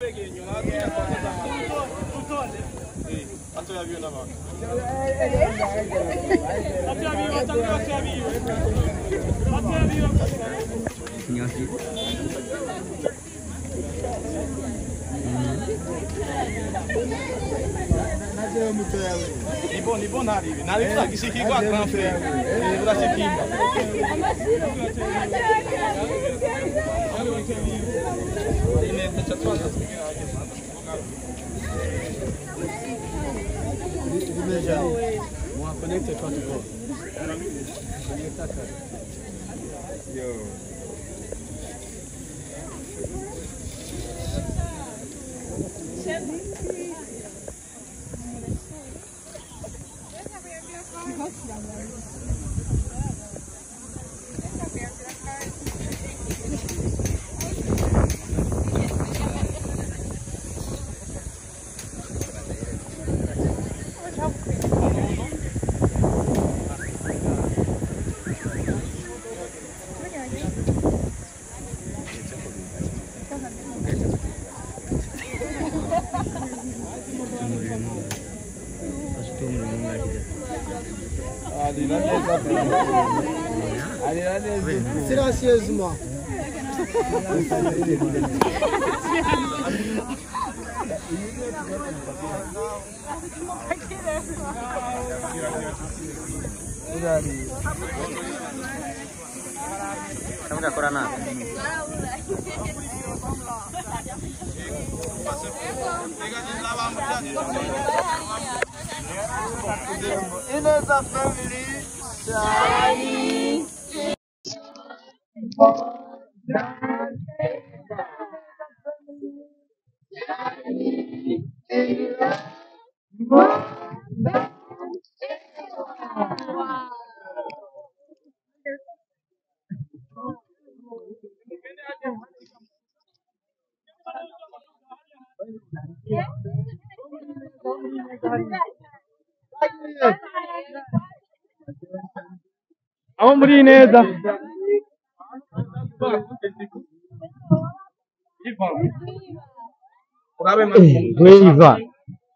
Ni bon arrive. N'arrive pas ici qui va grand frère. Là c'est qui. Moi connecte quand tu veux. Yo. Silencieusement. Kamu gak kurang nak? Ini adalah family. Vamos Brineza.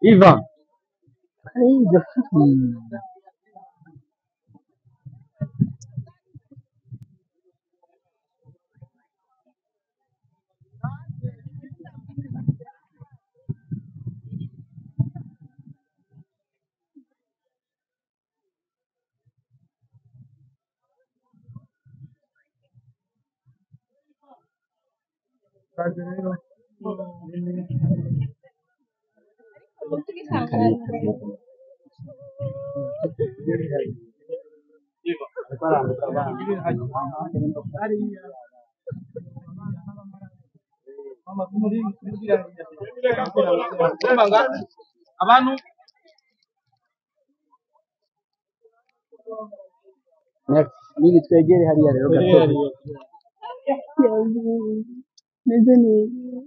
Ivan. Abantu Nibi twegere hariya rero gato. Meze neza.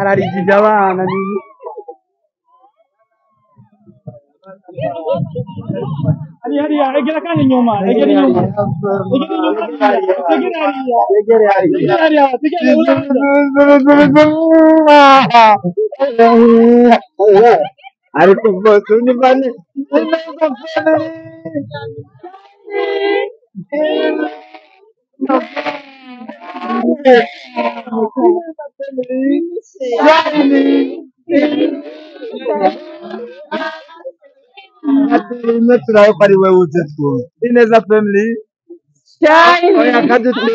ararigije abana ni hariya egera kandi inyuma egera inyuma ariko bose ni bane Natural para o outro. Ineza family. Olha, cadê tu?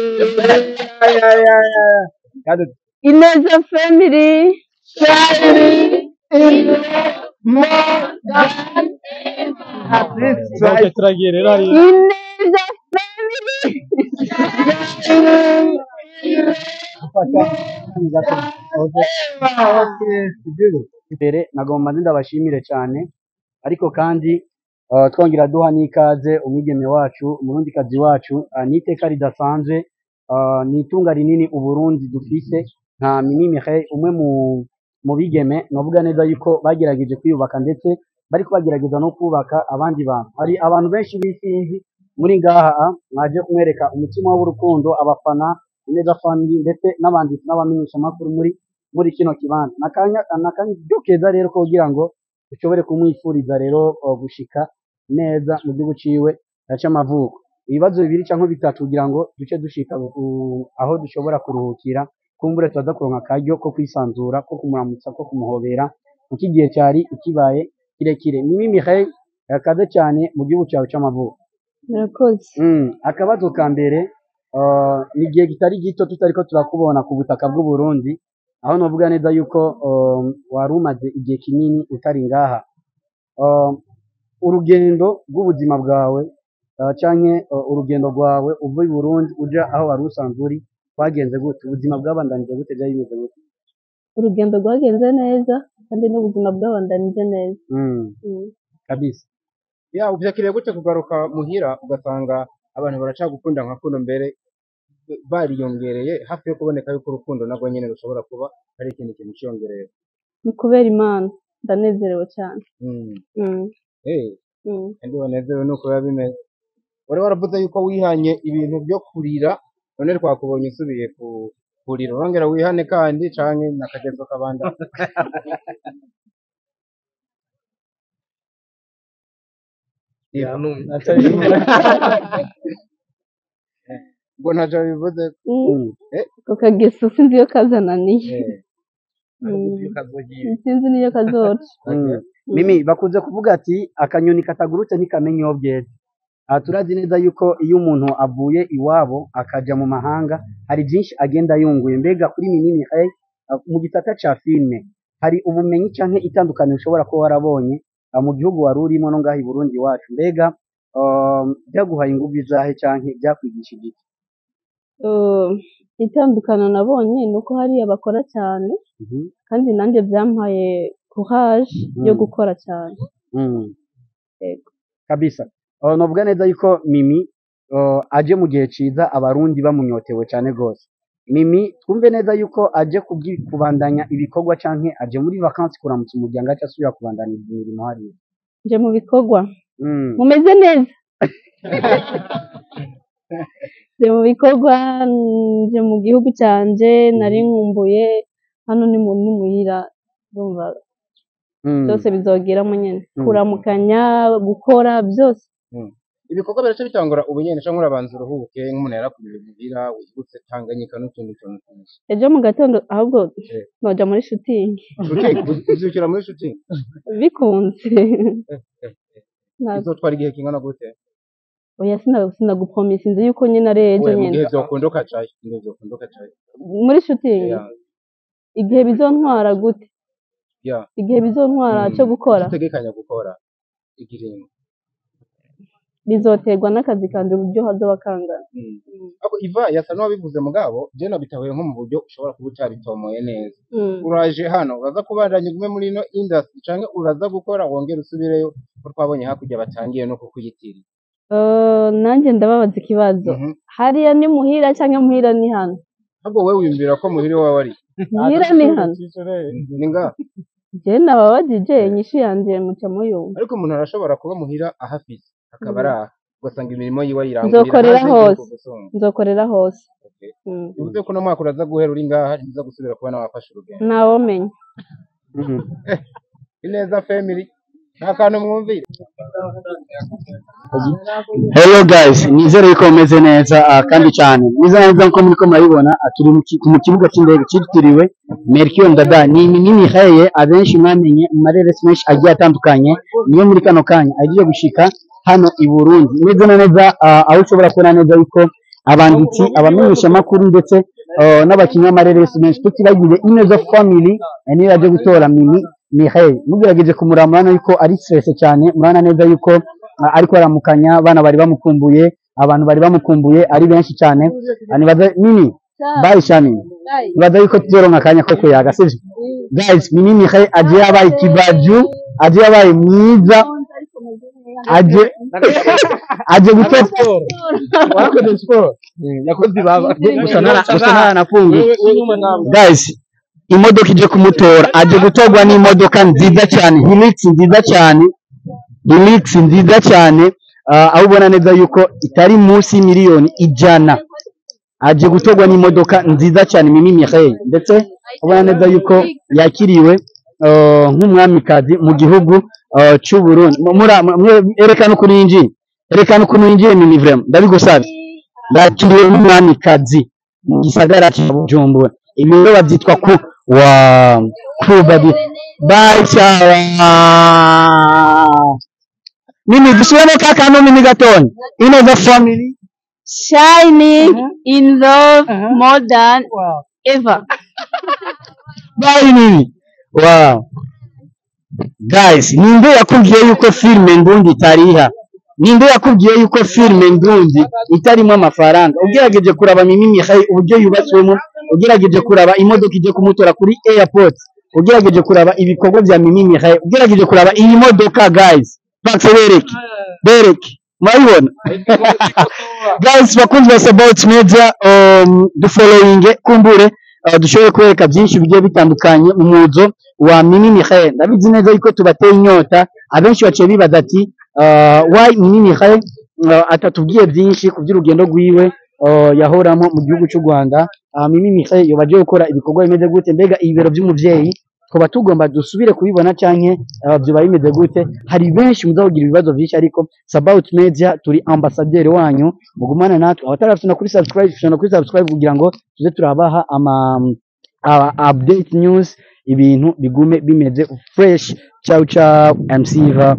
Cadê? Ineza family. More than ever. Ineza imbere nagomba ndabashimire cyane ariko kandi twongera duha n'ikaze umwigeme wacu umurundikazi wacu niteka ridasanzwe nitunga rinini uburundi dufise nka Mimi Mireille umwe mu bigeme novuga neza yuko bagerageje kwiyubaka ndetse bariko bagerageza no kubaka abandi bantu hari abantu benshi bisinzi muri ngaha mwaje kumwereka umutima w'urukundo abafana Ineza Family ndetse n'abanditsi n'abamenyeshamakuru muri kino kibanza nakanya keza rero kugira ngo dushobore kumwifuriza rero gushika neza mu gihugu ciwe c'amavuko. Ibibazo bibiri canke bitatu kugira ngo duce dushika aho dushobora kuruhukira kumbure tuza kuronka akaryo ko kwisanzura ko kumuramutsa ko kumuhobera kuko igihe cyari ikibaye kirekire. Mimi Mireille yakaze cyane mu gihugu cyawe c'amavuko. Murakoze. Akabazo ka mbere ni igihe kitari gito tutariko turakubona ku butaka bw'u Burundi aho novuga neza yuko wari umaze igihe kinini utari ngaha. Urugendo rw'ubuzima bwawe canke urugendo rwawe uva i Burundi uja aho wari usanzwe uri twagenze gute? Ubuzima bwabandanije gute? Byari bimeze gute? Urugendo rwagenze neza kandi n'ubuzima bwabandanije neza. Kabisa. Ya uvyakiriye gute kugaruka muhira ugasanga abantu baracagukunda nka kuno mbere bariyongereye hafi yo kuboneka yuko urukundo nagwo nyene rushobora kuba ari ikintu cyongereye? Ni kubera Imana ndanezerewe cyane. Kandi wanezerewe nuko biba bimeze. Wari waravuze yuko wihanye ibintu byo kurira none twakubonye usubiye kurira urongera wihane kandi canke nakagezo kabanda. Ngo ntaco bivuze Ako kageso sinzi iyo kazananiye. Sinzi niyo kazoca. Mimi bakunze kuvuga ati akanyoni katagurutse ntikamenya iyo bweze. Turazi neza yuko iyo umuntu avuye iwabo akaja mu mahanga hari byinshi agenda yunguye. Mbega kuri Mimi Mireille mu gisata ca filme hari ubumenyi canke itandukaniro ushobora kuba warabonye mu gihugu wari urimo no ngaha i Burundi wacu? Mbega byaguhaye inguvu izahe canke byakwigishije iki? Itandukano nabonye nuko hariya bakora cyane kandi nanjye byampaye courage yo gukora cyane. Kabisa. Novuga neza yuko Mimi aje mu gihe ciza abarundi bamunyotewe cyane gose. Mimi twumve neza yuko aje kubandanya ibikorwa canke aje muri vacances kuramutsa umuryango aca asubira kubandanya imirimo hariya? Nje mu bikorwa. Mumeze neza? Nje mu bikorwa, nje mu gihugu canje nari nkumbuye hano ni muhira ndumva byose bizogeramo nyene kuramukanya gukora byose. Ibikorwa birace bitangura ubu nyene canke urabanza uruhuke nk'umuntu yarakumiye muhira wibutse Tanganyika n'utundi tuntu twinshi? Ejo mu gatondo ahubwo noja muri shooting. Uvyukira muri shooting? Bikunze. Bizotwara igihe kingana gute? Oya sinagupromise nzi yuko nyine ari ejo nyene. Mugihe vyokunduka cayi? Muri shooting? Igihe bizontwara gute? Igihe bizontwara cyo gukora? Utegekanya gukora igiringo? Bizoterwa n'akazi kanje uburyo hazoba kangana. Ako Iva yasa n'uwabivuze mugabo je nabitahuye nko mu buryo ushobora kuba utabitomoye neza. Uraje hano uraza kubandanya ugume muri ino industry canke uraza gukora wongera usubireyo ko twabonye hakurya batangiye no kukuyitira? Nanjye ndababaza ikibazo. Hariya ni muhira canke muhira ni hano? Ahubwo wewe wiyumvira ko muhira wawe ari? Muhira ni hano. Ni nga? Je nababajije inyishu yanje muca muyumva. Ariko umuntu arashobora kuba muhira ahafise akaba ari ugasanga imirimo yiwe ayirangurira nzokorera hose. Uvuze ko no mwaka uraza guhera uri ngaha ntiza gusubira kubona wafashe urugendo? Ntawomenya. Ineza Family nta kantu mwumvira? Hello guys, nizere yuko mumeze neza kandi cyane. Niza neza nko muri ko murabibona turi mu kibuga cy'indege cyitiriwe Melchior Ndadaye. Ni Mimi Mireille abenshi mwamenye mu mareresi menshi agiye atandukanye niyo muri kano kanya agiye gushika hano i Burundi. Neza neza aho ushobora kubona neza yuko abanditsi abamenyeshamakuru ndetse n'abakinnyi b'amareresi menshi tutibagize Ineza Family niyo yaje gutora Mimi Mireille. Mugerageje kumuramana yuko ari stress cyane, murana neza yuko ariko aramukanya abana bari bamukumbuye, abantu bari bamukumbuye ari benshi cyane. Nibaza Mimi bye cyane, nibaza yuko tuzoronka akanya ko kuyaga sivyo guys? Mimi Mireille aje yabaye kibaju, aje yabaye mwiza, aje gutera wakoze sport yakoze baba gusa nafunga guys. Imodoka ije kumutora aje gutorwa n'imodoka nziza cyane, Hilux nziza cyane, Hilux nziza cyane. aho ubona neza yuko itari munsi y'imiliyoni 100 aje gutorwa n'imodoka nziza cyane Mimi Mireille ndetse ubona neza yuko yakiriwe nk'umwamikazi mu gihugu cy'u Burundi. Erekana ukuntu yinjiye Mimi vraiment ndabigusaba yakiriwe nk'umwamikazi mu gisagara cya Bujumbura. Ibiro babyitwa ku babi baisha Mimi dushobora kakano Mimi gatonya Ineza family shining in love more than ever. Bye Mimi. Wow. Guys, ninde yakubwiye yuko filme Ndundi itariha? Ninde yakubwiye yuko filme Ndundi itarimo amafaranga? Ugerageje kuraba Mimi Mireille uburyo yubatswemo, ugerageje kuraba imodoka ije kumutora kuri airport, ugerageje kuraba ibikorwa bya Mimi Mireille, ugerageje kuraba iyi modoka guys. Bereke. Mwayibona? Guys, bakunzi ba About Media du following kumbure dushoboye kwereka byinshi bigiye bitandukanye mu muzo wa Mimi Mireille. Ndabizi neza yuko tubateye inyota, abenshi baciye bibaza ati why Mimi Mireille atatubwiye byinshi ku by'urugendo rwiwe yahoramo mu gihugu cy'u Rwanda. Mimi Mireille yobaje gukora ibikorwa bimeze gute, mbega ibibero by'umuvyeyi twaba tugomba dusubire kubibona canke byo bimeze gute? Hari benshi muzagira ibibazo byinshi, ariko About Media turi ambassadeur wanyu, mugumana natwe. Abatarafuna kuri subscribe kugira ngo tuze turabaha update news, ibintu bigume bimeze fresh. Ciao MC Eva.